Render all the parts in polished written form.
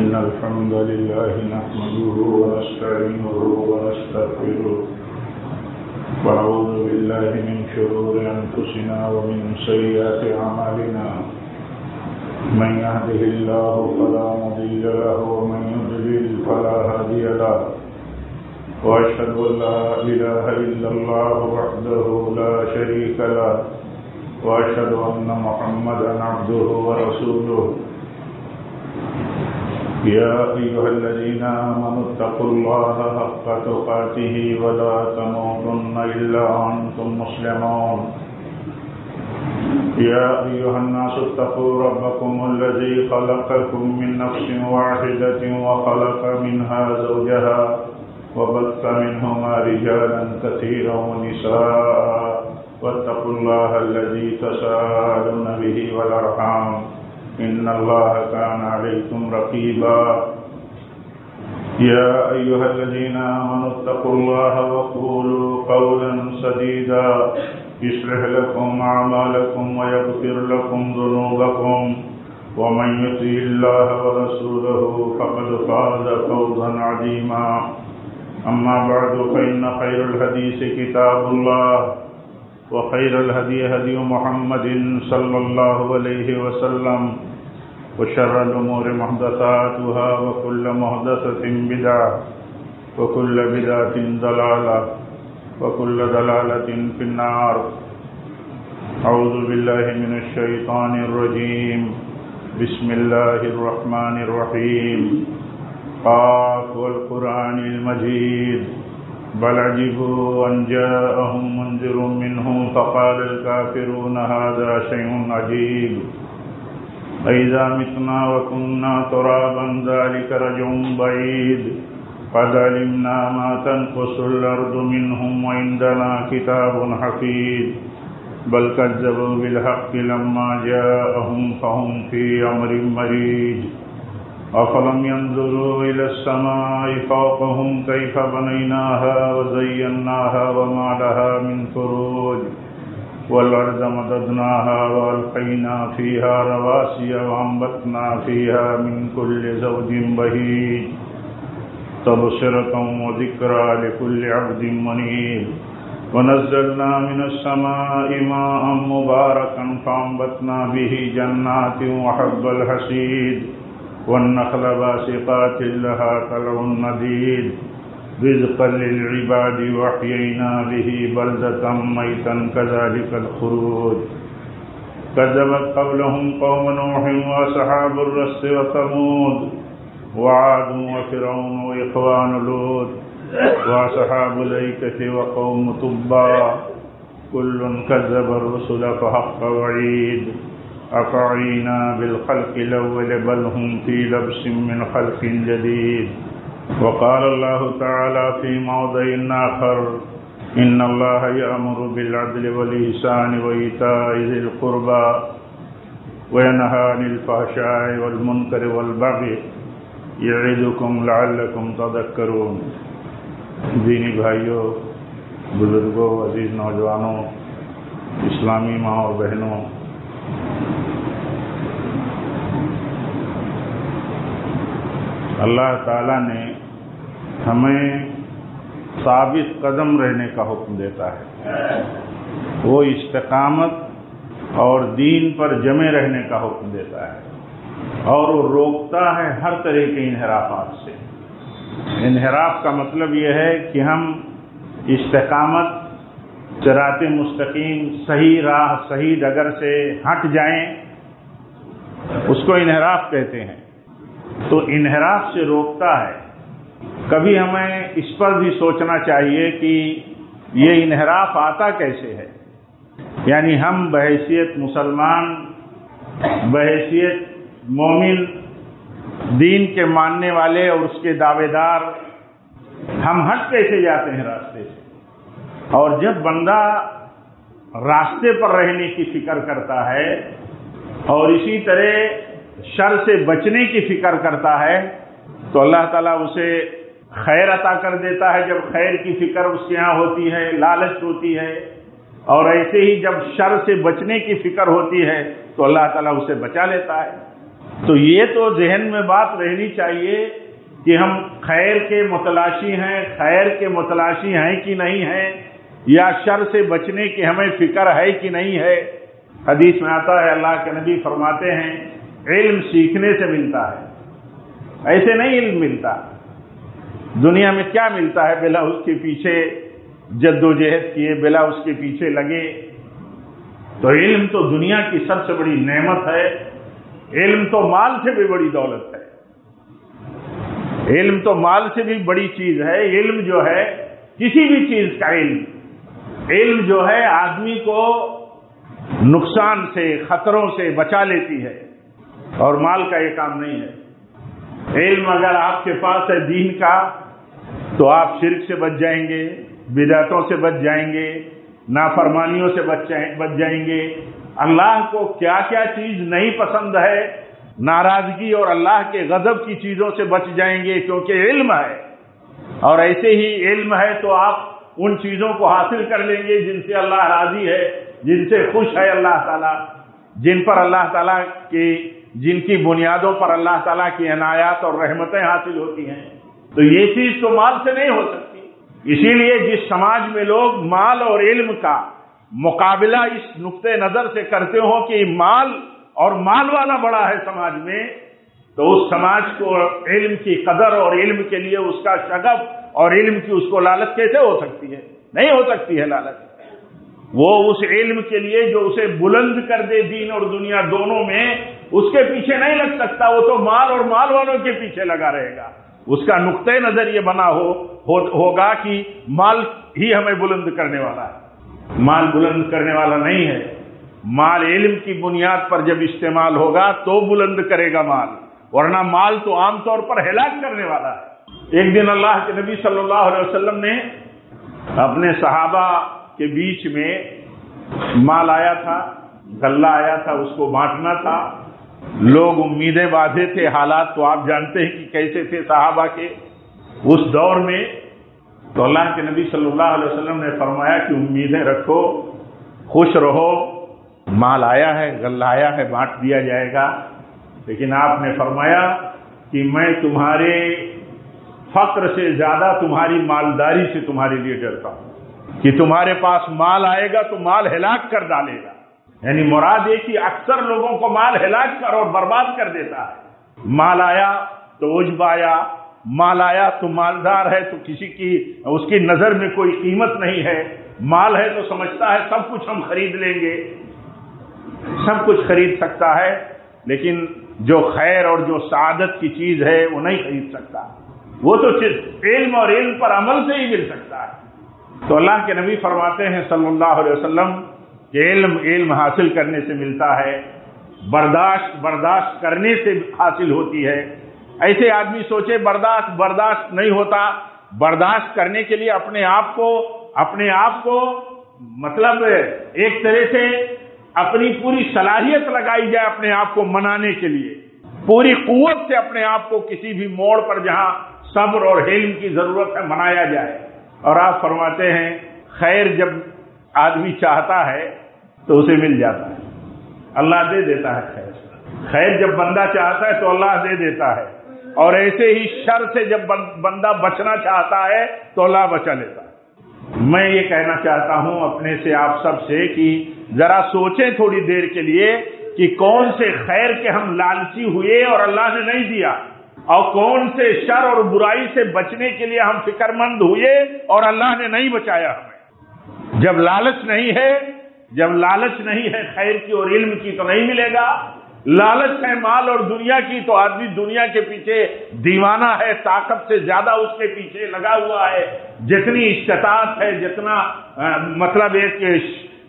إن الحمد لله نحمده ونستعينه ونستغفره ونعوذ بالله من شرور أنفسنا ومن سيئات أعمالنا من يهده الله فلا مضل له ومن يضلل فلا هادي له وأشهد أن لا إله إلا الله وحده لا شريك له وأشهد أن محمدا عبده ورسوله يا أيها الذين آمنوا اتقوا الله حق تقاته ولا تموتن إلا وأنتم مسلمون يا أيها الناس اتقوا ربكم الذي خلقكم من نفس واحدة وخلق منها زوجها وبث منهما رجالا كثيرا ونساء واتقوا الله الذي تساءلون به والأرحام إن الله كان عليكم رقيبا يا أيها الذين آمنوا اتقوا الله وقولوا قولا سديدا يصلح لكم أعمالكم ويغفر لكم ذنوبكم ومن يطع الله ورسوله فقد فاز فوزا عظيما أما بعد فإن خير الحديث كتاب الله وخير الهدي هدي محمد صلى الله عليه وسلم وشر الأمور محدثاتها وكل محدثة بدعة وكل بدعة ضلالة وكل ضلالة في النار. أعوذ بالله من الشيطان الرجيم. بسم الله الرحمن الرحيم. قاف والقرآن المجيد بل عجبوا أن جاءهم منذر منهم فقال الكافرون هذا شيء عجيب أإذا متنا وكنا ترابا ذلك رجع بعيد قد علمنا ما تنقص الأرض منهم وعندنا كتاب حفيظ بل كذبوا بالحق لما جاءهم فهم في أمر مريج أفلم ينظروا إلى السماء فوقهم كيف بنيناها وزيناها وما لها من فروج والأرض مددناها وألقينا فيها رواسي وأنبتنا فيها من كل زوج بهيج تبصرة وذكرى لكل عبد منيب ونزلنا من السماء ماء مباركا فأنبتنا به جنات وحب الحصيد والنخل باسقات لها طلع نضيد رزقا للعباد وأحيينا به بلدة ميتا كذلك الخروج كذبت قبلهم قوم نوح وأصحاب الرس وثمود وعاد وفرعون وإخوان لوط وأصحاب الأيكة وقوم تبع كل كذب الرسل فحق وعيد أفعينا بالخلق الأول بل هم في لبس من خلق جديد. وقال الله تعالى في موضع آخر إن الله يأمر بالعدل والإحسان وإيتاء ذي القربى وينهى عن الفحشاء والمنكر والبغي يعظكم لعلكم تذكرون. دینی بھائیوں، بزرگوں، عزیز نوجوانوں، اسلامی ماں اور بہنوں، اللہ تعالیٰ نے ہمیں ثابت قدم رہنے کا حکم دیتا ہے. وہ استقامت اور دین پر جمے رہنے کا حکم دیتا ہے اور وہ روکتا ہے ہر طرح کے انحرافات سے. انحراف کا مطلب یہ ہے کہ ہم استقامت، صراط مستقیم، صحیح راہ، صحیح ڈگر سے ہٹ جائیں، اس کو انحراف کہتے ہیں. تو انحراف سے روکتا ہے. کبھی ہمیں اس پر بھی سوچنا چاہیے کہ یہ انحراف آتا کیسے ہے. یعنی ہم بحیثیت مسلمان، بحیثیت مومن، دین کے ماننے والے اور اس کے دعوے دار، ہم ہٹ کیسے جاتے ہیں راستے سے. اور جب بندہ راستے پر رہنے کی فکر کرتا ہے اور اسی طرح شر سے بچنے کی فکر کرتا ہے تو اللہ تعالیٰ اسے خیر عطا کر دیتا ہے. جب خیر کی فکر اس کے ہاں ہوتی ہے، لالچ ہوتی ہے، اور ایسے ہی جب شر سے بچنے کی فکر ہوتی ہے تو اللہ تعالیٰ اسے بچا لیتا ہے. تو یہ تو ذہن میں بات رہنی چاہیے کہ ہم خیر کے متلاشی ہیں، خیر کے متلاشی ہیں کہ نہیں ہیں، یا شر سے بچنے کی ہمیں فکر ہے کہ نہیں ہے۔ حدیث میں آتا ہے، اللہ کے نبی فرماتے ہیں علم سیکھنے سے ملتا ہے، ایسے نہیں علم ملتا۔ دنیا میں کیا ملتا ہے بلا اس کے پیچھے جد و جہد کیے، بلا اس کے پیچھے لگے؟ تو علم تو دنیا کی سب سے بڑی نعمت ہے، علم تو مال سے بھی بڑی دولت ہے، علم تو مال سے بھی بڑی چیز ہے۔ علم جو ہے کسی بھی چیز کا علم جو ہے آدمی کو نقصان سے، خطروں سے بچا لیتی ہے، اور مال کا یہ کام نہیں ہے۔ علم اگر آپ کے پاس ہے دین کا تو آپ شرک سے بچ جائیں گے، بدعتوں سے بچ جائیں گے، نافرمانیوں سے بچ جائیں گے۔ اللہ کو کیا کیا چیز نہیں پسند ہے، ناراضگی اور اللہ کے غضب کی چیزوں سے بچ جائیں گے، کیونکہ علم ہے۔ اور ایسے ہی علم ہے تو آپ ان چیزوں کو حاصل کر لیں گے جن سے اللہ راضی ہے، جن سے خوش ہے اللہ تعالیٰ، جن پر اللہ تعالیٰ جن کی بنیادوں پر اللہ تعالیٰ کی عنایات اور رحمتیں حاصل ہوتی ہیں۔ تو یہ چیز تو مال سے نہیں ہو سکتی۔ اسی لیے جس سماج میں لوگ مال اور علم کا مقابلہ اس نقطۂ نظر سے کرتے ہو کہ مال اور مال والا بڑا ہے سماج میں، تو اس سماج کو علم کی قدر اور علم کے لیے اس کا شغف اور علم کی اس کو لالچ کیسے ہو سکتی ہے؟ نہیں ہو سکتی ہے لالچ۔ وہ اس علم کے لیے جو اسے بلند کر دے دین اور دنیا دونوں میں، اس کے پیچھے نہیں لگ سکتا، وہ تو مال اور مال والوں کے پیچھے لگا رہے گا۔ اس کا نقطۂ نظر یہ بنا ہوگا کہ مال ہی ہمیں بلند کرنے والا ہے، مال بلند کرنے والا نہیں ہے۔ مال علم کی بنیاد پر جب استعمال ہوگا تو بلند کرے گا مال، ورنہ مال تو عام طور پر ہلاک کرنے والا ہے۔ ایک دن اللہ کے نبی صلی اللہ علیہ وسلم نے اپنے صحابہ کے بیچ میں مال آیا تھا، غلہ آیا تھا، اس کو بانٹنا تھا۔ لوگ امیدیں باندھے تھے، حالات تو آپ جانتے ہیں کہ کیسے تھے صحابہ کے اس دور میں۔ تو اللہ کے نبی صلی اللہ علیہ وسلم نے فرمایا کہ امیدیں رکھو، خوش رہو، مال آیا ہے، غلہ آیا ہے، بانٹ دیا جائے گا۔ لیکن آپ نے فرمایا کہ میں تمہارے فقر سے زیادہ تمہاری مالداری سے تمہارے لیے ڈرتا ہوں، کہ تمہارے پاس مال آئے گا تو مال ہلاک کر ڈالے گا۔ یعنی مراد ہے کہ اکثر لوگوں کو مال ہلاک کر اور برباد کر دیتا ہے۔ مال آیا تو عجب آیا، مال آیا تو مالدار ہے تو کسی کی اس کی نظر میں کوئی قیمت نہیں ہے، مال ہے تو سمجھتا ہے سب کچھ ہم خرید لیں گے، سب کچھ خرید سکتا ہے، لیکن جو خیر اور جو سعادت کی چیز ہے وہ نہیں خرید سکتا، وہ تو صرف علم اور علم پر عمل سے ہی مل سکتا ہے۔ تو اللہ کے نبی فرماتے ہیں صلی اللہ علیہ وسلم کہ علم حاصل کرنے سے ملتا ہے، برداشت کرنے سے حاصل ہوتی ہے۔ ایسے آدمی سوچے برداشت نہیں ہوتا، برداشت کرنے کے لیے اپنے آپ کو مطلب ایک طرح سے اپنی پوری صلاحیت لگائی جائے، اپنے آپ کو منانے کے لیے پوری قوت سے اپنے آپ کو کسی بھی موڑ پر جہاں صبر اور علم کی ضرورت ہے منایا جائے۔ اور آپ فرماتے ہیں خیر جب آدمی چاہتا ہے تو اسے مل جاتا ہے، اللہ دے دیتا ہے۔ خیر جب بندہ چاہتا ہے تو اللہ دے دیتا ہے، اور ایسے ہی شر سے جب بندہ بچنا چاہتا ہے تو اللہ بچا لیتا ہے۔ میں یہ کہنا چاہتا ہوں اپنے سے، آپ سب سے، کہ ذرا سوچیں تھوڑی دیر کے لیے کہ کون سے خیر کے ہم لالچی ہوئے اور اللہ نے نہیں دیا، اور کون سے شر اور برائی سے بچنے کے لیے ہم فکر مند ہوئے اور اللہ نے نہیں بچایا ہمیں۔ جب لالچ نہیں ہے خیر کی اور علم کی تو نہیں ملے گا، لالچ ہے مال اور دنیا کی تو آدمی دنیا کے پیچھے دیوانہ ہے، طاقت سے زیادہ اس کے پیچھے لگا ہوا ہے۔ جتنی استطاعت ہے، جتنا مطلب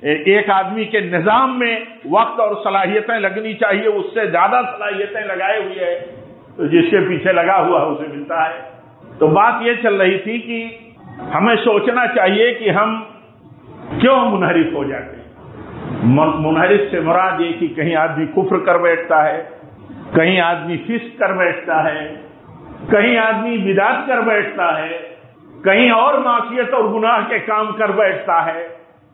ایک آدمی کے نظام میں وقت اور صلاحیتیں لگنی چاہیے، اس سے زیادہ صلاحیتیں لگائے ہوئے ہے، تو جس کے پیچھے لگا ہوا اسے ملتا ہے۔ تو بات یہ چل رہی تھی کہ ہمیں سوچنا چاہیے کہ ہم کیوں منحرف ہو جاتے ہیں۔ منحرف سے مراد یہ کہ کہیں آدمی کفر کر بیٹھتا ہے، کہیں آدمی فسق کر بیٹھتا ہے، کہیں آدمی بدعت کر بیٹھتا ہے، کہیں اور معصیت اور گناہ کے کام کر بیٹھتا ہے،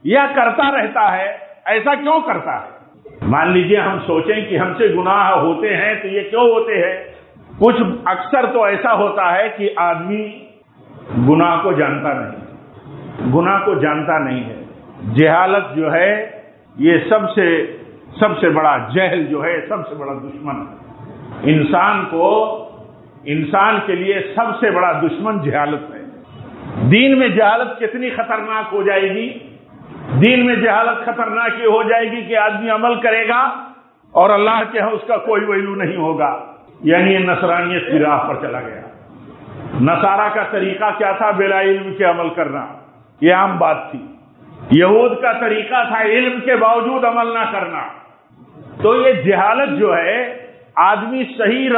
یا کرتا رہتا ہے۔ ایسا کیوں کرتا ہے؟ مان لیجئے ہم سوچیں کہ ہم سے گناہ ہوتے ہیں تو یہ کیوں ہوتے ہیں؟ کچھ اکثر تو ایسا ہوتا ہے کہ آدمی گناہ کو جانتا نہیں ہے. جہالت جو ہے یہ سب سے بڑا جہل جو ہے سب سے بڑا دشمن ہے. انسان کے لیے سب سے بڑا دشمن جہالت ہے. دین میں جہالت کتنی خطرناک ہو جائے گی. دین میں جہالت خطرناک یہ ہو جائے گی کہ آدمی عمل کرے گا اور اللہ کے ہاں اس کا کوئی ویلو نہیں ہوگا. یعنی یہ نصرانیت کی راہ پر چلا گیا. نصارہ کا طریقہ کیا تھا؟ بلا علم کے عمل کرنا، یہ عام بات تھی. یہود کا طریقہ تھا علم کے باوجود عمل نہ کرنا. تو یہ جہالت جو ہے آدمی صحیح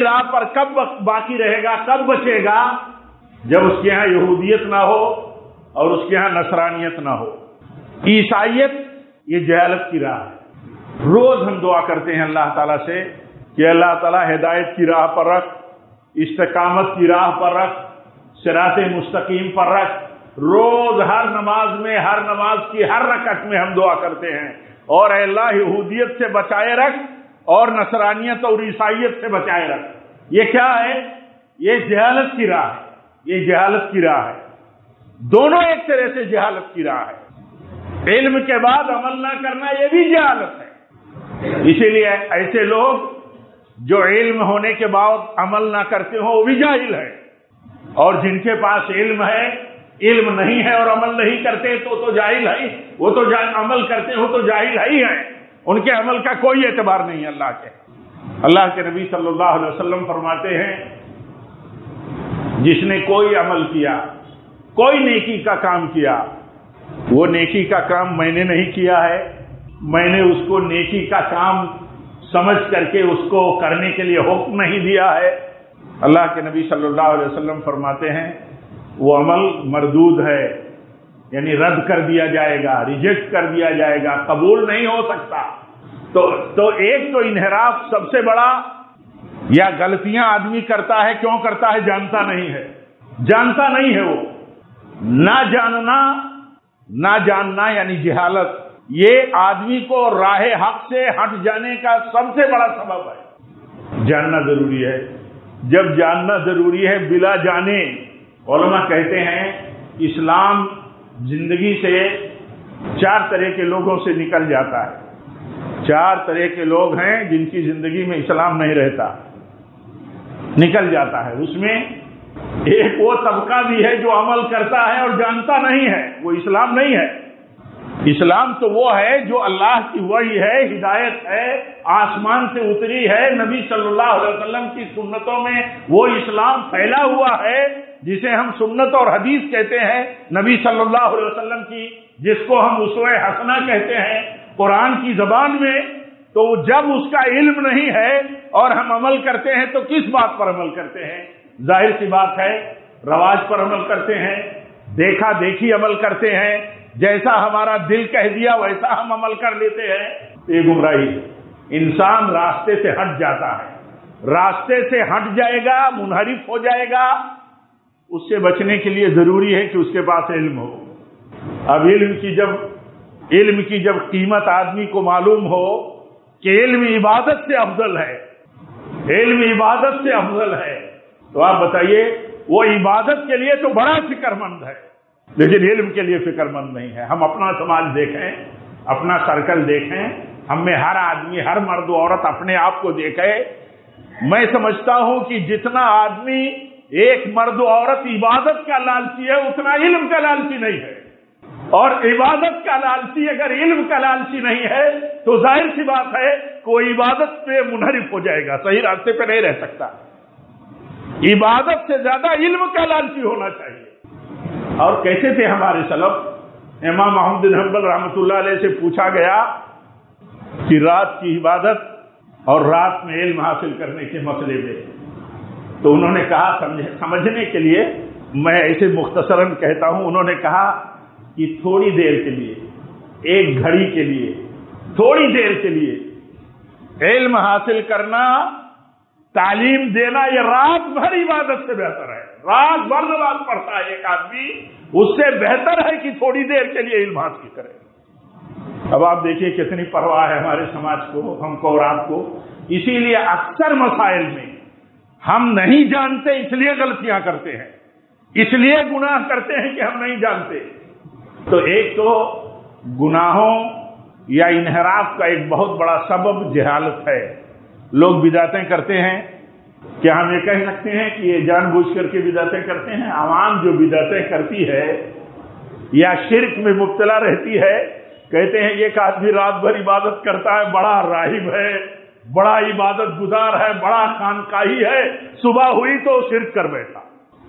راہ پر کب باقی رہے گا، کب بچے گا؟ جب اس کے ہاں یہودیت نہ ہو اور اس کے ہاں نصرانیت نہ ہو. عیسائیت یہ جہالت کی راہ ہے. روز ہم دعا کرتے ہیں اللہ تعالیٰ سے کہ اللہ تعالیٰ ہدایت کی راہ پر رکھ، استقامت کی راہ پر رکھ، صراط مستقیم پر رکھ. روز ہر نماز کی ہر رکعت میں ہم دعا کرتے ہیں اور اے اللہ یہودیت سے بچائے رکھ اور نصرانیت اور عیسائیت سے بچائے رکھ. یہ کیا ہے؟ یہ جہالت کی راہ ہے. یہ جہالت کی راہ ہے. دونوں ایک طرح سے جہالت کی راہ ہے. علم کے بعد عمل نہ کرنا یہ بھی جہالت ہے. اسی لیے ایسے لوگ جو علم ہونے کے بعد عمل نہ کرتے ہوں وہ بھی جاہل ہے، اور جن کے پاس علم نہیں ہے اور عمل نہیں کرتے تو جاہل ہے. وہ تو عمل کرتے ہو تو جاہل ہی ہیں. ان کے عمل کا کوئی اعتبار نہیں ہے. اللہ کے نبی صلی اللہ علیہ وسلم فرماتے ہیں جس نے کوئی عمل کیا، کوئی نیکی کا کام کیا، وہ نیکی کا کام میں نے نہیں کیا ہے، میں نے اس کو نیکی کا کام سمجھ کر کے اس کو کرنے کے لیے حکم نہیں دیا ہے. اللہ کے نبی صلی اللہ علیہ وسلم فرماتے ہیں وہ عمل مردود ہے، یعنی رد کر دیا جائے گا، ریجیکٹ کر دیا جائے گا، قبول نہیں ہو سکتا. تو ایک تو انحراف سب سے بڑا، یا غلطیاں آدمی کرتا ہے، کیوں کرتا ہے؟ جانتا نہیں ہے. وہ نہ جاننا یعنی جہالت، یہ آدمی کو راہ حق سے ہٹ جانے کا سب سے بڑا سبب ہے. جاننا ضروری ہے. جب جاننا ضروری ہے بلا جانے، علماء کہتے ہیں اسلام زندگی سے 4 طرح کے لوگوں سے نکل جاتا ہے. 4 طرح کے لوگ ہیں جن کی زندگی میں اسلام نہیں رہتا، نکل جاتا ہے. اس میں ایک وہ طبقہ بھی ہے جو عمل کرتا ہے اور جانتا نہیں ہے، وہ اسلام نہیں ہے. اسلام تو وہ ہے جو اللہ کی وحی ہے، ہدایت ہے، آسمان سے اتری ہے، نبی صلی اللہ علیہ وسلم کی سنتوں میں وہ اسلام پھیلا ہوا ہے جسے ہم سنت اور حدیث کہتے ہیں، نبی صلی اللہ علیہ وسلم کی، جس کو ہم اسوہ حسنہ کہتے ہیں قرآن کی زبان میں. تو جب اس کا علم نہیں ہے اور ہم عمل کرتے ہیں تو کس بات پر عمل کرتے ہیں؟ ظاہر سی بات ہے رواج پر عمل کرتے ہیں، دیکھا دیکھی عمل کرتے ہیں، جیسا ہمارا دل کہہ دیا ویسا ہم عمل کر لیتے ہیں. یہ گمراہی ہے. انسان راستے سے ہٹ جاتا ہے، راستے سے ہٹ جائے گا، منحرف ہو جائے گا. اس سے بچنے کے لیے ضروری ہے کہ اس کے پاس علم ہو. اب علم کی جب قیمت آدمی کو معلوم ہو کہ علم عبادت سے افضل ہے، تو آپ بتائیے وہ عبادت کے لیے تو بڑا فکر مند ہے، لیکن علم کے لیے فکر مند نہیں ہے. ہم اپنا سماج دیکھیں، اپنا سرکل دیکھیں، ہم میں ہر آدمی، ہر مرد و عورت اپنے آپ کو دیکھے. میں سمجھتا ہوں کہ جتنا آدمی ایک مرد و عورت عبادت کا لالچی ہے اتنا علم کا لالچی نہیں ہے. اور عبادت کا لالچی اگر علم کا لالچی نہیں ہے تو ظاہر سی بات ہے کوئی عبادت پہ منحرف ہو جائے گا، صحیح راستے پہ نہیں رہ سکتا. عبادت سے زیادہ علم کا لالچی ہونا چاہیے. اور کیسے تھے ہمارے سلف؟ امام احمد بن حنبل رحمۃ اللہ علیہ سے پوچھا گیا کہ رات کی عبادت اور رات میں علم حاصل کرنے کے مسئلے میں، تو انہوں نے کہا سمجھنے کے لیے میں ایسے مختصراً کہتا ہوں. انہوں نے کہا کہ تھوڑی دیر کے لیے، ایک گھڑی کے لیے، تھوڑی دیر کے لیے علم حاصل کرنا، تعلیم دینا، یہ رات بھر عبادت سے بہتر ہے. رات بھر نماز پڑھتا ہے ایک آدمی، اس سے بہتر ہے کہ تھوڑی دیر کے لیے علم حاصل کرے. اب آپ دیکھیے کتنی پرواہ ہے ہمارے سماج کو، ہم کو اور آپ کو. اسی لیے اکثر مسائل میں ہم نہیں جانتے، اس لیے غلطیاں کرتے ہیں، اس لیے گناہ کرتے ہیں کہ ہم نہیں جانتے. تو ایک تو گناہوں یا انحراف کا ایک بہت بڑا سبب جہالت ہے. لوگ بدعتیں کرتے ہیں، کیا ہم یہ کہہ سکتے ہیں کہ یہ جان بوجھ کر کے بدعتیں کرتے ہیں؟ عوام جو بدعتیں کرتی ہے یا شرک میں مبتلا رہتی ہے، کہتے ہیں ایک آدمی رات بھر عبادت کرتا ہے، بڑا راہب ہے، بڑا عبادت گزار ہے، بڑا خانقاہی ہے، صبح ہوئی تو شرک کر بیٹھا.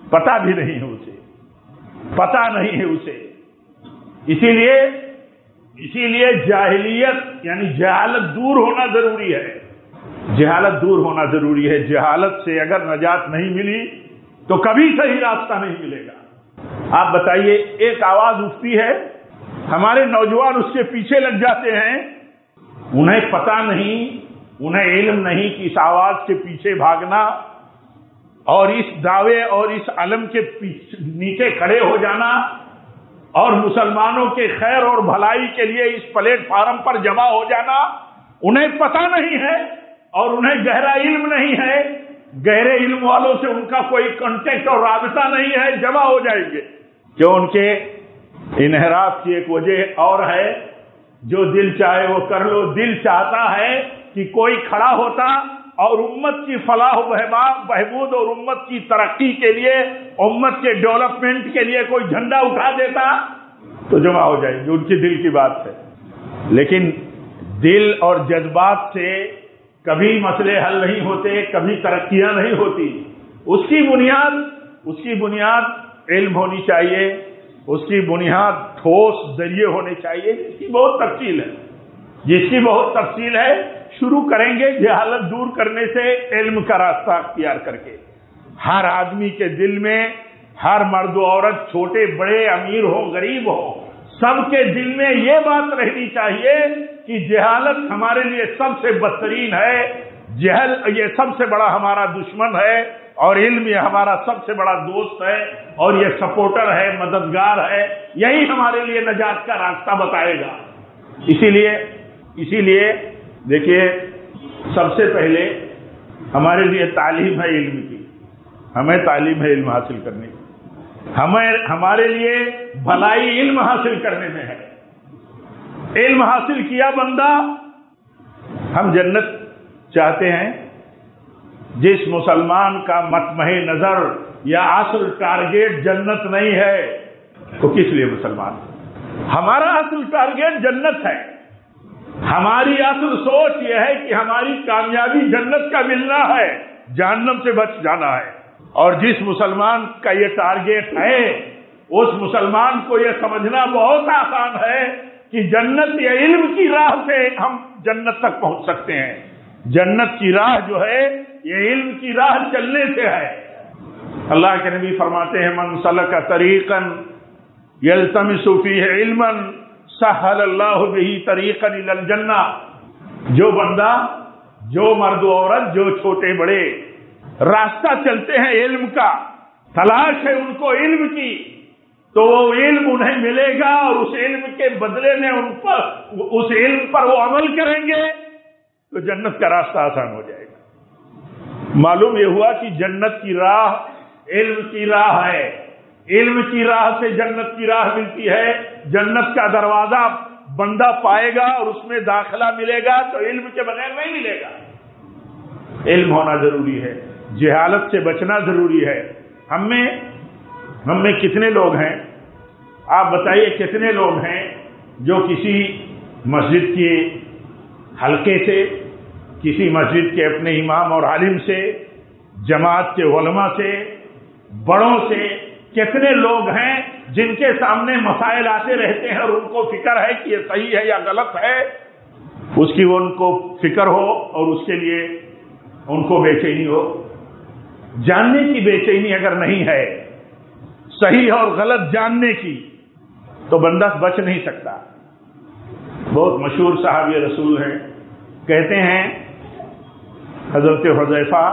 پتہ بھی نہیں ہے اسے، پتہ نہیں ہے اسے. اسی لیے جاہلیت یعنی جہالت دور ہونا ضروری ہے. جہالت دور ہونا ضروری ہے. جہالت سے اگر نجات نہیں ملی تو کبھی صحیح راستہ نہیں ملے گا. آپ بتائیے، ایک آواز اٹھتی ہے، ہمارے نوجوان اس کے پیچھے لگ جاتے ہیں، انہیں پتہ نہیں، انہیں علم نہیں کہ اس آواز کے پیچھے بھاگنا اور اس دعوے اور اس علم کے نیچے کھڑے ہو جانا اور مسلمانوں کے خیر اور بھلائی کے لیے اس پلیٹ فارم پر جمع ہو جانا، انہیں پتہ نہیں ہے اور انہیں گہرا علم نہیں ہے. گہرے علم والوں سے ان کا کوئی کانٹیکٹ اور رابطہ نہیں ہے، جمع ہو جائیں گے. کہ ان کے انحراف کی ایک وجہ اور ہے، جو دل چاہے وہ کر لو. دل چاہتا ہے کہ کوئی کھڑا ہوتا اور امت کی فلاح و بہبود اور امت کی ترقی کے لیے، امت کے ڈیولپمنٹ کے لیے کوئی جھنڈا اٹھا دیتا تو جمع ہو جائیں گے. ان کی دل کی بات ہے. لیکن دل اور جذبات سے کبھی مسئلے حل نہیں ہوتے، کبھی ترقیاں نہیں ہوتی. اس کی بنیاد علم ہونی چاہیے، اس کی بنیاد ٹھوس ذریعے ہونے چاہیے، جس کی بہت تفصیل ہے. شروع کریں گے جہالت دور کرنے سے، علم کا راستہ اختیار کر کے. ہر آدمی کے دل میں، ہر مرد و عورت، چھوٹے بڑے، امیر ہو غریب ہو، سب کے دل میں یہ بات رہنی چاہیے کہ جہالت ہمارے لیے سب سے بدترین ہے، جہل یہ سب سے بڑا ہمارا دشمن ہے، اور علم یہ ہمارا سب سے بڑا دوست ہے، اور یہ سپورٹر ہے، مددگار ہے. یہی ہمارے لیے نجات کا راستہ بتائے گا. اسی لیے دیکھیے، سب سے پہلے ہمارے لیے تعلیم ہے علم کی. ہمیں تعلیم ہے علم حاصل کرنے کی. ہمارے لیے بھلائی علم حاصل کرنے میں ہے. علم حاصل کیا بندہ، ہم جنت چاہتے ہیں. جس مسلمان کا مطمع نظر یا اصل ٹارگیٹ جنت نہیں ہے تو کس لیے مسلمان؟ ہمارا اصل ٹارگیٹ جنت ہے. ہماری اصل سوچ یہ ہے کہ ہماری کامیابی جنت کا ملنا ہے، جہنم سے بچ جانا ہے. اور جس مسلمان کا یہ ٹارگیٹ ہے، اس مسلمان کو یہ سمجھنا بہت آسان ہے کہ جنت یا علم کی راہ سے ہم جنت تک پہنچ سکتے ہیں. جنت کی راہ جو ہے یہ علم کی راہ چلنے سے ہے. اللہ کے نبی فرماتے ہیں، من سلک طریقا یلتمس فیہ علما سہل اللہ بہ طریقا الی الجنہ. جو بندہ، جو مرد و عورت، جو چھوٹے بڑے راستہ چلتے ہیں علم کا، تلاش ہے ان کو علم کی، تو وہ علم انہیں ملے گا، اور اس علم کے بدلے میں اس علم پر وہ عمل کریں گے تو جنت کا راستہ آسان ہو جائے گا. معلوم یہ ہوا کہ جنت کی راہ علم کی راہ ہے. علم کی راہ سے جنت کی راہ ملتی ہے. جنت کا دروازہ بندہ پائے گا اور اس میں داخلہ ملے گا تو علم کے بغیر نہیں ملے گا. علم ہونا ضروری ہے، جہالت سے بچنا ضروری ہے. ہم میں کتنے لوگ ہیں؟ آپ بتائیے کتنے لوگ ہیں جو کسی مسجد کے حلقے سے، کسی مسجد کے اپنے امام اور عالم سے، جماعت کے علماء سے، بڑوں سے، کتنے لوگ ہیں جن کے سامنے مسائل آتے رہتے ہیں اور ان کو فکر ہے کہ یہ صحیح ہے یا غلط ہے، اس کی وہ ان کو فکر ہو اور اس کے لیے ان کو بے چینی ہو. جاننے کی بے چینی اگر نہیں ہے، صحیح اور غلط جاننے کی، تو بندہ بچ نہیں سکتا. بہت مشہور صحابی رسول ہیں، کہتے ہیں حضرت حذیفہ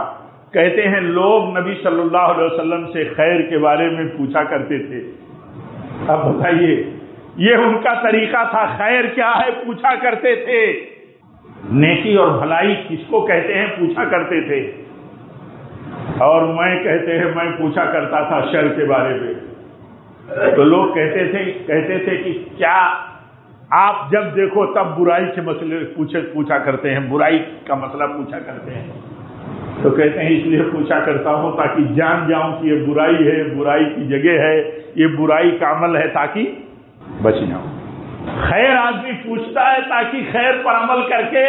کہتے ہیں، لوگ نبی صلی اللہ علیہ وسلم سے خیر کے بارے میں پوچھا کرتے تھے. اب بتائیے یہ ان کا طریقہ تھا. خیر کیا ہے پوچھا کرتے تھے. نیکی اور بھلائی کس کو کہتے ہیں پوچھا کرتے تھے. اور میں پوچھا کرتا تھا شر کے بارے میں. تو لوگ کہتے تھے کہ کیا آپ جب دیکھو تب برائی کے مسئلے پوچھا کرتے ہیں, برائی کا مسئلہ پوچھا کرتے ہیں. تو کہتے ہیں اس لیے پوچھا کرتا ہوں تاکہ جان جاؤں کہ یہ برائی ہے, برائی کی جگہ ہے, یہ برائی کا عمل ہے, تاکہ بچ جاؤں. خیر آدمی پوچھتا ہے تاکہ خیر پر عمل کر کے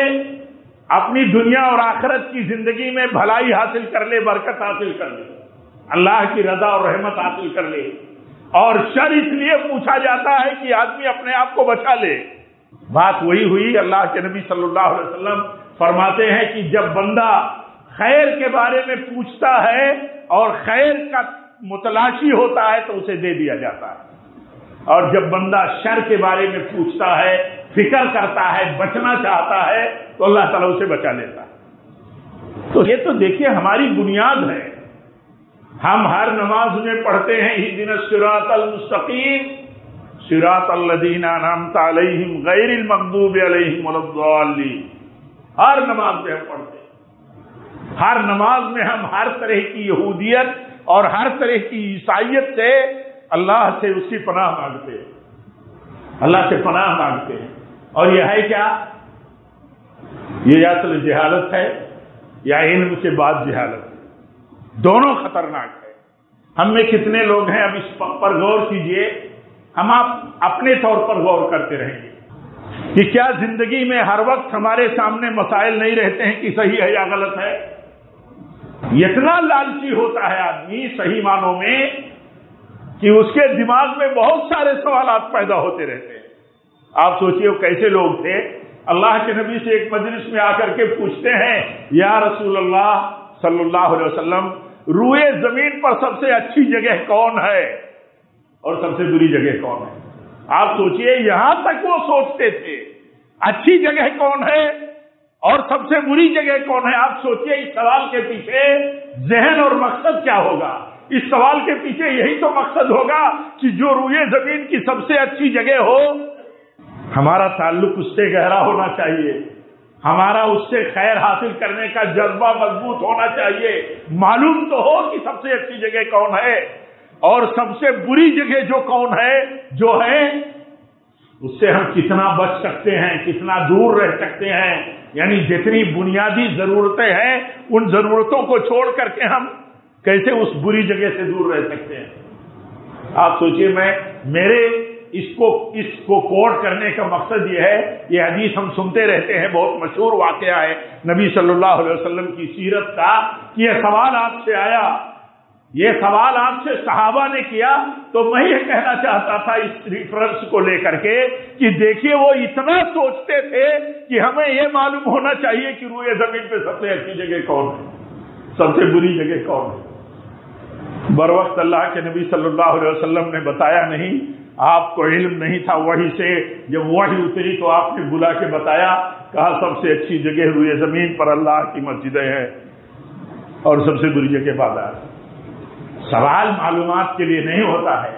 اپنی دنیا اور آخرت کی زندگی میں بھلائی حاصل کر لے, برکت حاصل کر لے, اللہ کی رضا اور رحمت حاصل کر لے. اور شر اس لیے پوچھا جاتا ہے کہ آدمی اپنے آپ کو بچا لے. بات وہی ہوئی. اللہ کے نبی صلی اللہ علیہ وسلم فرماتے ہیں کہ جب بندہ خیر کے بارے میں پوچھتا ہے اور خیر کا متلاشی ہوتا ہے تو اسے دے دیا جاتا ہے, اور جب بندہ شر کے بارے میں پوچھتا ہے, فکر کرتا ہے, بچنا چاہتا ہے تو اللہ تعالیٰ اسے بچا لیتا ہے. تو یہ تو دیکھیے ہماری بنیاد ہے. ہم ہر نماز میں پڑھتے ہیں اہدنا الصراط المستقیم صراط الذین انعمت علیہم غیر المغضوب علیہم ولا الضالین. ہر نماز میں ہم پڑھتے ہیں. ہر نماز میں ہم ہر طرح کی یہودیت اور ہر طرح کی عیسائیت سے اللہ سے اس کی پناہ مانگتے ہیں, اللہ سے پناہ مانگتے ہیں. اور یہ ہے کیا؟ یہ یا تو جہالت ہے یا علم کے بعد جہالت ہے. دونوں خطرناک ہے. ہم میں کتنے لوگ ہیں, اب اس پر غور کیجئے. ہم آپ اپنے طور پر غور کرتے رہیں گے کہ کیا زندگی میں ہر وقت ہمارے سامنے مسائل نہیں رہتے ہیں کہ صحیح ہے یا غلط ہے. اتنا لالچی ہوتا ہے آدمی صحیح معنوں میں کہ اس کے دماغ میں بہت سارے سوالات پیدا ہوتے رہتے ہیں. آپ سوچئے وہ کیسے لوگ تھے. اللہ کے نبی سے ایک مجلس میں آ کر کے پوچھتے ہیں یا رسول اللہ صلی اللہ علیہ وسلم, روئے زمین پر سب سے اچھی جگہ کون ہے اور سب سے بری جگہ کون ہے؟ آپ سوچئے یہاں تک وہ سوچتے تھے اچھی جگہ کون ہے اور سب سے بری جگہ کون ہے. آپ سوچئے اس سوال کے پیچھے ذہن اور مقصد کیا ہوگا. اس سوال کے پیچھے یہی تو مقصد ہوگا کہ جو روئے زمین کی سب سے اچھی جگہ ہو, ہمارا تعلق اس سے گہرا ہونا چاہیے, ہمارا اس سے خیر حاصل کرنے کا جذبہ مضبوط ہونا چاہیے. معلوم تو ہو کہ سب سے اچھی جگہ کون ہے اور سب سے بری جگہ جو کون ہے, جو ہے اس سے ہم کتنا بچ سکتے ہیں, کتنا دور رہ سکتے ہیں. یعنی جتنی بنیادی ضرورتیں ہیں ان ضرورتوں کو چھوڑ کر کے ہم کیسے اس بری جگہ سے دور رہ سکتے ہیں. آپ سوچئے, میرے اس کو کوٹ کرنے کا مقصد یہ ہے, یہ حدیث ہم سنتے رہتے ہیں, بہت مشہور واقعہ ہے نبی صلی اللہ علیہ وسلم کی سیرت کا کہ یہ سوال آپ سے آیا, یہ سوال آپ سے صحابہ نے کیا. تو میں یہ کہنا چاہتا تھا اس ریفرنس کو لے کر کے کہ دیکھیے وہ اتنا سوچتے تھے کہ ہمیں یہ معلوم ہونا چاہیے کہ روئے زمین پہ سب سے اچھی جگہ کون ہے, سب سے بری جگہ کون ہے. بروقت اللہ کے نبی صلی اللہ علیہ وسلم نے بتایا نہیں, آپ کو علم نہیں تھا وحی سے. جب وحی اتری تو آپ نے بلا کے بتایا, کہا سب سے اچھی جگہ روئے زمین پر اللہ کی مسجدیں ہیں اور سب سے بری جگہ بازار. سوال معلومات کے لیے نہیں ہوتا ہے.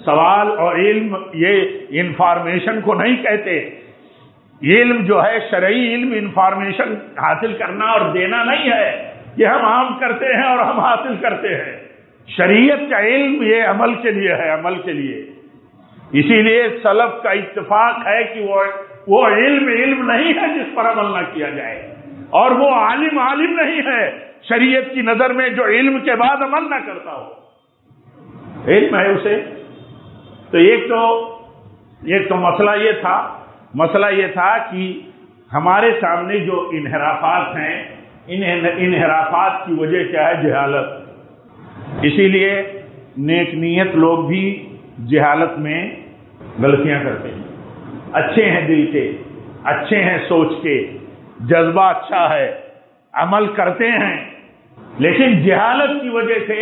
سوال اور علم یہ انفارمیشن کو نہیں کہتے. علم جو ہے شرعی علم انفارمیشن حاصل کرنا اور دینا نہیں ہے کہ ہم عام کرتے ہیں اور ہم حاصل کرتے ہیں. شریعت کا علم یہ عمل کے لیے ہے, عمل کے لیے. اسی لیے سلف کا اتفاق ہے کہ وہ علم نہیں ہے جس پر عمل نہ کیا جائے, اور وہ عالم نہیں ہے شریعت کی نظر میں جو علم کے بعد عمل نہ کرتا ہو. علم ہے اسے. تو ایک تو مسئلہ یہ تھا کہ ہمارے سامنے جو انحرافات ہیں, ان انحرافات کی وجہ کیا ہے؟ جہالت. اسی لیے نیک نیت لوگ بھی جہالت میں غلطیاں کرتے ہیں. اچھے ہیں دل کے, اچھے ہیں سوچ کے, جذبہ اچھا ہے, عمل کرتے ہیں, لیکن جہالت کی وجہ سے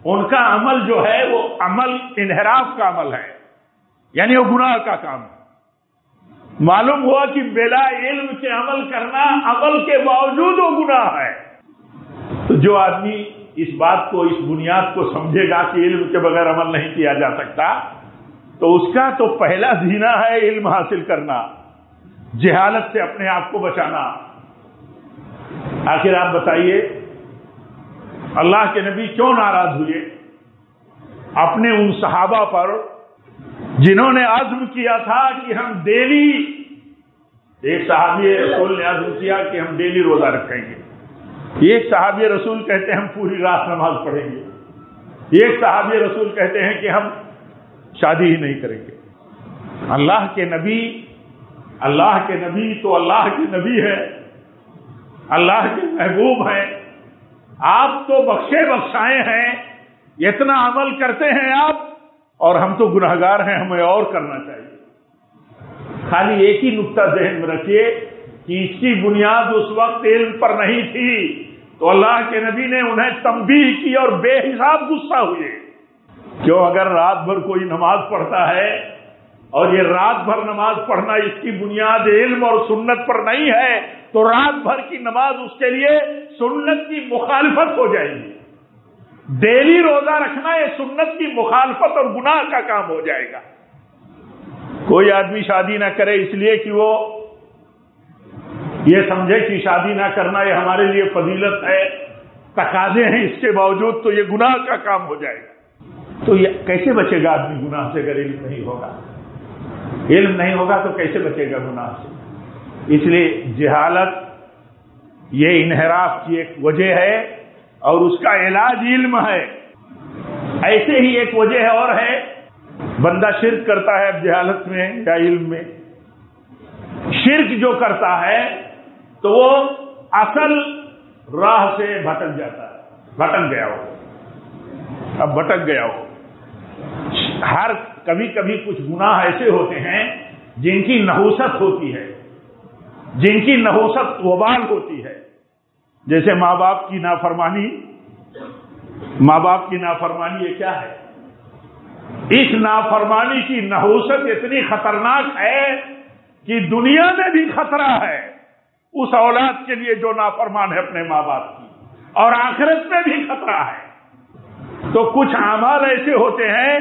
ان کا عمل جو ہے وہ عمل انحراف کا عمل ہے, یعنی وہ گناہ کا کام ہے. معلوم ہوا کہ بلا علم کے عمل کرنا عمل کے باوجود وہ گناہ ہے. تو جو آدمی اس بات کو, اس بنیاد کو سمجھے گا کہ علم کے بغیر عمل نہیں کیا جا سکتا, تو اس کا تو پہلا زینہ ہے علم حاصل کرنا، جہالت سے اپنے آپ کو بچانا۔ آخر آپ بتائیے اللہ کے نبی کیوں ناراض ہوئے اپنے ان صحابہ پر جنہوں نے عزم کیا تھا کہ ہم ڈیلی، ایک صحابی رسول نے عزم کیا کہ ہم ڈیلی روزہ رکھیں گے، ایک صحابی رسول کہتے ہیں ہم پوری رات نماز پڑھیں گے، ایک صحابی رسول کہتے ہیں کہ ہم شادی ہی نہیں کریں گے۔ اللہ کے نبی تو اللہ کے نبی ہے، اللہ کے محبوب ہیں، آپ تو بخشے بخشائے ہیں، اتنا عمل کرتے ہیں آپ، اور ہم تو گناہگار ہیں، ہمیں اور کرنا چاہیے۔ خالی ایک ہی نقطہ ذہن میں رکھیے کہ اس کی بنیاد اس وقت علم پر نہیں تھی، تو اللہ کے نبی نے انہیں تنبیہ کی اور بے حساب غصہ ہوئے۔ کیوں؟ اگر رات بھر کوئی نماز پڑھتا ہے اور یہ رات بھر نماز پڑھنا اس کی بنیاد علم اور سنت پر نہیں ہے، تو رات بھر کی نماز اس کے لیے سنت کی مخالفت ہو جائے گی۔ ڈیلی روزہ رکھنا یہ سنت کی مخالفت اور گناہ کا کام ہو جائے گا۔ کوئی آدمی شادی نہ کرے اس لیے کہ وہ یہ سمجھے کہ شادی نہ کرنا یہ ہمارے لیے فضیلت ہے، تقاضے ہیں، اس کے باوجود تو یہ گناہ کا کام ہو جائے گا۔ تو یہ کیسے بچے گا آدمی گناہ سے اگر علم نہیں ہوگا؟ علم نہیں ہوگا تو کیسے بچے گا گناہ سے؟ اس لیے جہالت یہ انحراف کی ایک وجہ ہے اور اس کا علاج علم ہے۔ ایسے ہی ایک وجہ ہے اور ہے، بندہ شرک کرتا ہے اب جہالت میں یا علم میں۔ شرک جو کرتا ہے تو وہ اصل راہ سے بھٹک جاتا ہے، بھٹک گیا ہو۔ ہر کبھی کبھی کچھ گناہ ایسے ہوتے ہیں جن کی نحوست ہوتی ہے، جن کی نحوست وبال ہوتی ہے، جیسے ماں باپ کی نافرمانی۔ ماں باپ کی نافرمانی یہ کیا ہے؟ اس نافرمانی کی نحوست اتنی خطرناک ہے کہ دنیا میں بھی خطرہ ہے اس اولاد کے لیے جو نافرمان ہے اپنے ماں باپ کی، اور آخرت میں بھی خطرہ ہے۔ تو کچھ اعمال ایسے ہوتے ہیں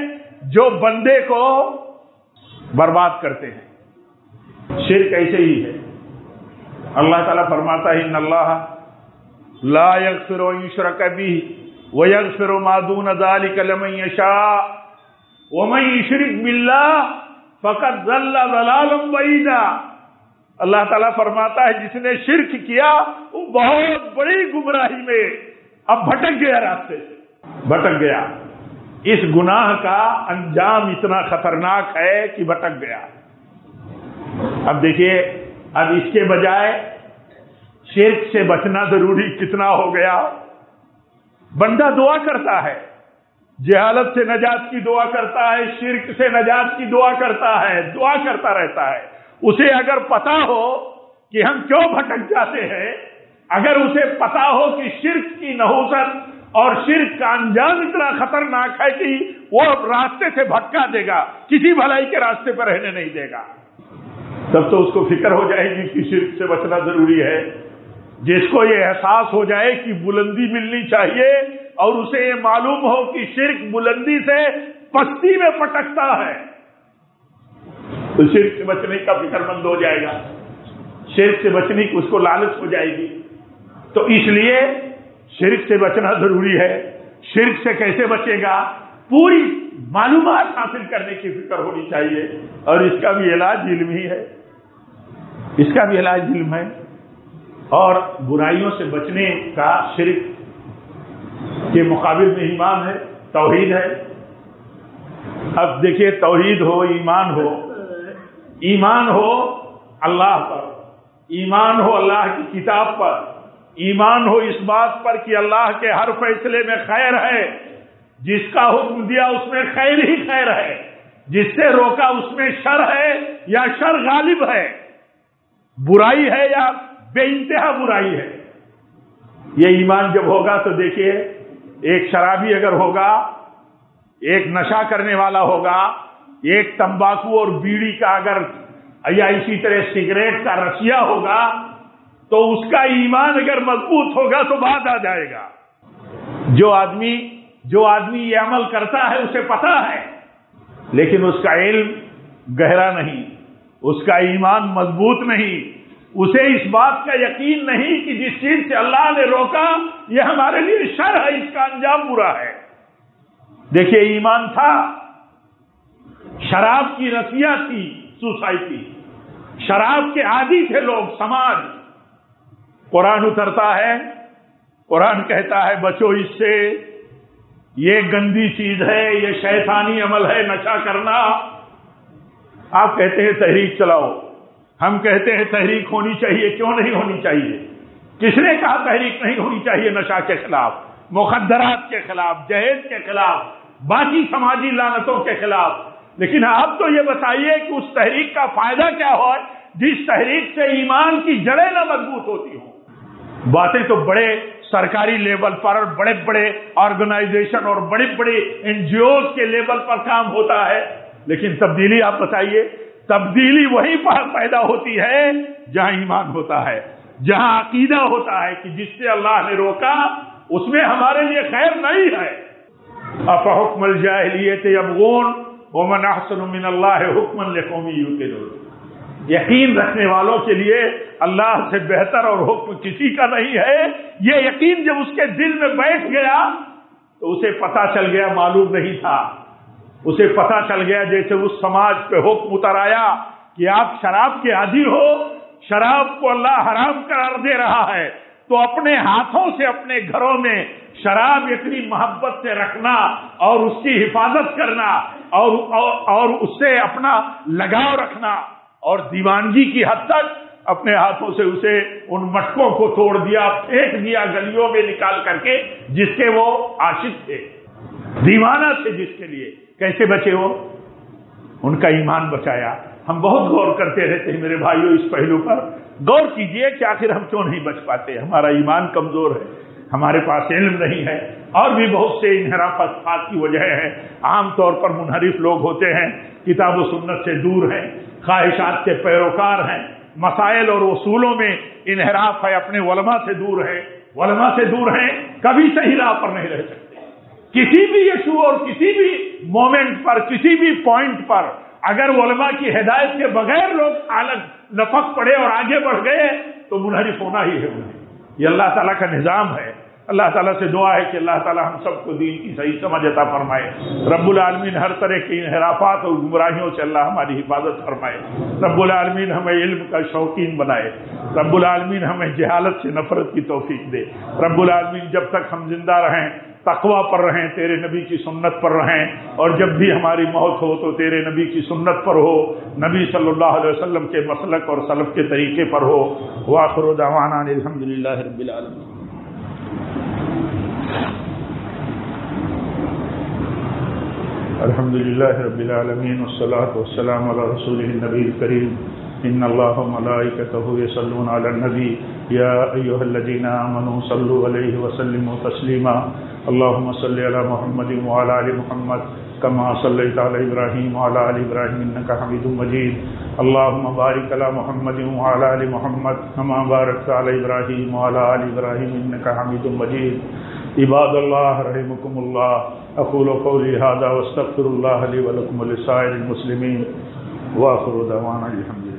جو بندے کو برباد کرتے ہیں۔ شرک ایسے ہی ہے۔ اللہ تعالیٰ فرماتا ہے ان اللہ لا یغفر ان یشرک بہ ویغفر ما دون ذلک لمن یشاء ومن یشرک باللہ فقد ضل ضلالا بعیدا۔ اللہ تعالیٰ فرماتا ہے جس نے شرک کیا وہ بہت بڑی گمراہی میں اب بھٹک گیا، راستے سے بھٹک گیا۔ اس گناہ کا انجام اتنا خطرناک ہے کہ بھٹک گیا۔ اب دیکھیے، اب اس کے بجائے شرک سے بچنا ضروری کتنا ہو گیا۔ بندہ دعا کرتا ہے، جہالت سے نجات کی دعا کرتا ہے، شرک سے نجات کی دعا کرتا ہے، دعا کرتا رہتا ہے۔ اسے اگر پتا ہو کہ ہم کیوں بھٹک جاتے ہیں، اگر اسے پتا ہو کہ شرک کی نحوست اور شرک کا انجام اتنا خطرناک ہے کہ وہ راستے سے بھٹکا دے گا، کسی بھلائی کے راستے پر رہنے نہیں دے گا، تب تو اس کو فکر ہو جائے گی کہ شرک سے بچنا ضروری ہے۔ جس کو یہ احساس ہو جائے کہ بلندی ملنی چاہیے اور اسے یہ معلوم ہو کہ شرک بلندی سے پستی میں پٹکتا ہے، تو شرک سے بچنے کا فکر مند ہو جائے گا، شرک سے بچنے کی اس کو لالچ ہو جائے گی۔ تو اس لیے شرک سے بچنا ضروری ہے۔ شرک سے کیسے بچے گا؟ پوری معلومات حاصل کرنے کی فکر ہونی چاہیے، اور اس کا بھی علاج علم ہی ہے، اس کا بھی علاج علم ہے۔ اور برائیوں سے بچنے کا شرک کے مقابل میں ایمان ہے، توحید ہے۔ اب دیکھیے، توحید ہو، ایمان ہو اللہ پر، ایمان ہو اللہ کی کتاب پر، ایمان ہو اس بات پر کہ اللہ کے ہر فیصلے میں خیر ہے، جس کا حکم دیا اس میں خیر ہی خیر ہے، جس سے روکا اس میں شر ہے یا شر غالب ہے، برائی ہے یا بے انتہا برائی ہے۔ یہ ایمان جب ہوگا تو دیکھیے، ایک شرابی اگر ہوگا، ایک نشہ کرنے والا ہوگا، ایک تمباکو اور بیڑی کا اگر یا اسی طرح سگریٹ کا رسیا ہوگا، تو اس کا ایمان اگر مضبوط ہوگا تو بات آ جائے گا۔ جو آدمی یہ عمل کرتا ہے اسے پتا ہے لیکن اس کا علم گہرا نہیں، اس کا ایمان مضبوط نہیں، اسے اس بات کا یقین نہیں کہ جس چیز سے اللہ نے روکا یہ ہمارے لیے شر ہے، اس کا انجام برا ہے۔ دیکھیے ایمان تھا، شراب کی رسیاں تھی سوسائٹی، شراب کے عادی تھے لوگ، سماج۔ قرآن اترتا ہے، قرآن کہتا ہے بچو اس سے، یہ گندی چیز ہے، یہ شیطانی عمل ہے نشہ کرنا۔ آپ کہتے ہیں تحریک چلاؤ، ہم کہتے ہیں تحریک ہونی چاہیے، کیوں نہیں ہونی چاہیے؟ کس نے کہا تحریک نہیں ہونی چاہیے؟ نشہ کے خلاف، مخدرات کے خلاف، جہیز کے خلاف، باقی سماجی لعنتوں کے خلاف۔ لیکن آپ تو یہ بتائیے کہ اس تحریک کا فائدہ کیا ہو جس تحریک سے ایمان کی جڑیں نہ مضبوط ہوتی ہوں۔ باتیں تو بڑے سرکاری لیول پر، بڑے بڑے آرگنائزیشن اور بڑی بڑی NGOs کے لیول پر کام ہوتا ہے، لیکن تبدیلی آپ بتائیے، تبدیلی وہیں پر پیدا ہوتی ہے جہاں ایمان ہوتا ہے، جہاں عقیدہ ہوتا ہے کہ جس سے اللہ نے روکا اس میں ہمارے لیے خیر نہیں ہے۔ افحکم الجاہلیت یبغون ومن احسن من اللہ حکما لقوم یوقنون۔ یقین رکھنے والوں کے لیے اللہ سے بہتر اور حکم کسی کا نہیں ہے۔ یہ یقین جب اس کے دل میں بیٹھ گیا تو اسے پتا چل گیا، معلوم نہیں تھا، اسے پتا چل گیا جیسے اس سماج پہ حکم اتر آیا کہ آپ شراب کے عادی ہو، شراب کو اللہ حرام قرار دے رہا ہے، تو اپنے ہاتھوں سے اپنے گھروں میں شراب اتنی محبت سے رکھنا اور اس کی حفاظت کرنا اور اس سے اپنا لگاؤ رکھنا، اور دیوانگی کی حد تک اپنے ہاتھوں سے اسے ان مٹکوں کو توڑ دیا، پھینک دیا گلیوں میں نکال کر کے، جس کے وہ عاشق تھے، دیوانہ تھے جس کے لیے۔ کیسے بچے وہ؟ ان کا ایمان بچایا۔ ہم بہت غور کرتے رہتے ہیں میرے بھائیوں، اس پہلو پر غور کیجئے کہ آخر ہم کیوں نہیں بچ پاتے۔ ہمارا ایمان کمزور ہے، ہمارے پاس علم نہیں ہے، اور بھی بہت سے انحرافات کی وجہ ہے۔ عام طور پر منحرف لوگ ہوتے ہیں، کتاب و سنت سے دور ہیں، خواہشات کے پیروکار ہیں، مسائل اور اصولوں میں انحراف ہے، اپنے علماء سے دور ہیں، علماء سے دور ہیں، کبھی صحیح راہ پر نہیں رہ سکتے۔ کسی بھی ایشو اور کسی بھی مومنٹ پر، کسی بھی پوائنٹ پر اگر علماء کی ہدایت کے بغیر لوگ الگ لپک پڑے اور آگے بڑھ گئے تو منحرف ہونا ہی ہے انہیں۔ یہ اللہ تعالیٰ کا نظام ہے۔ اللہ تعالیٰ سے دعا ہے کہ اللہ تعالیٰ ہم سب کو دین کی صحیح سمجھ عطا فرمائے۔ رب العالمین ہر طرح کے انحرافات اور گمراہیوں سے اللہ ہماری حفاظت فرمائے۔ رب العالمین ہمیں علم کا شوقین بنائے۔ رب العالمین ہمیں جہالت سے نفرت کی توفیق دے۔ رب العالمین جب تک ہم زندہ رہیں تقویٰ پر رہیں، تیرے نبی کی سنت پر رہیں، اور جب بھی ہماری موت ہو تو تیرے نبی کی سنت پر ہو، نبی صلی اللہ علیہ وسلم کے مسلک اور سلف کے طریقے پر ہو۔ وآخر دعوانا الحمدللہ رب العالمین۔ الحمدللہ رب العالمین والصلاة والسلام علی رسولہ النبی الکریم۔ ان اللہ وملائکتہ یصلون علی النبی یا ایھا الذین آمنوا صلوا علیہ وسلموا تسلیما۔ اللهم صل على محمد وعلى آل محمد كما صليت على إبراهيم وعلى آل إبراهيم إنك حميد مجيد۔ اللهم بارك على محمد وعلى آل محمد كما باركت على إبراهيم وعلى آل إبراهيم إنك حميد مجيد۔ عباد الله رحمكم الله، أقول قولي هذا واستغفر الله لي ولكم ولسائر المسلمين، وآخر دعوانا الحمد لله۔